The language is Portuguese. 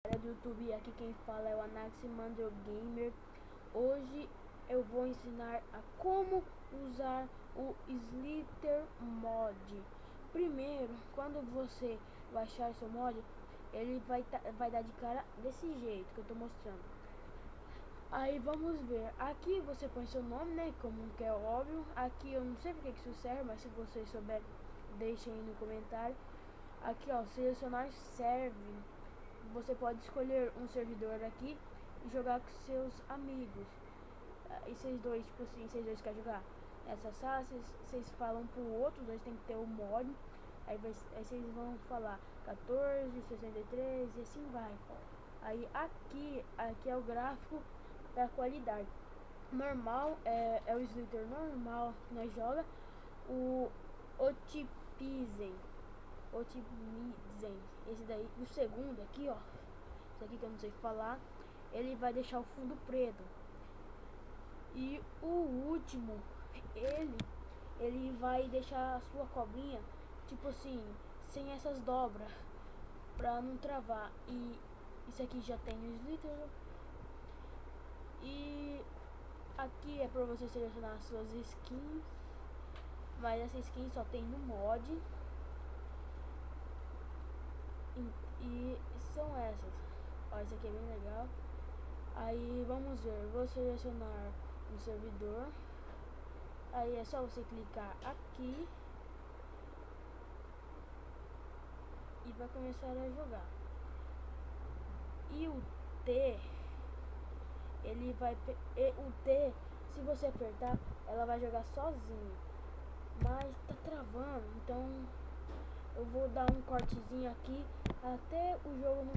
Do YouTube, aqui quem fala é o Anaximandro Gamer. Hoje eu vou ensinar a como usar o Slither Mod. Primeiro, quando você baixar seu mod, ele vai dar de cara desse jeito que eu tô mostrando. Aí vamos ver, aqui você põe seu nome, né, como que é óbvio. Aqui eu não sei porque que isso serve, mas se vocês souberem, deixem aí no comentário. Aqui ó, selecionar serve. Você pode escolher um servidor aqui e jogar com seus amigos. E vocês dois, tipo assim, vocês dois querem jogar nessa sala, vocês falam pro outro, os dois tem que ter o mod. Aí vocês vão falar 14, 63 e assim vai. Aí aqui é o gráfico da qualidade. Normal é o Slither normal que nós joga. O Otimizem, esse daí, o segundo aqui ó, esse aqui que eu não sei falar, ele vai deixar o fundo preto. E o último, ele vai deixar a sua cobrinha tipo assim, sem essas dobras, pra não travar. E isso aqui já tem o Slither. E aqui é pra você selecionar as suas skins, mas essa skin só tem no mod. E são essas. Ó, esse aqui é bem legal. Aí vamos ver, vou selecionar um servidor. Aí é só você clicar aqui e vai começar a jogar. E o T, se você apertar, ela vai jogar sozinho. Mas tá travando, então eu vou dar um cortezinho aqui até o jogo não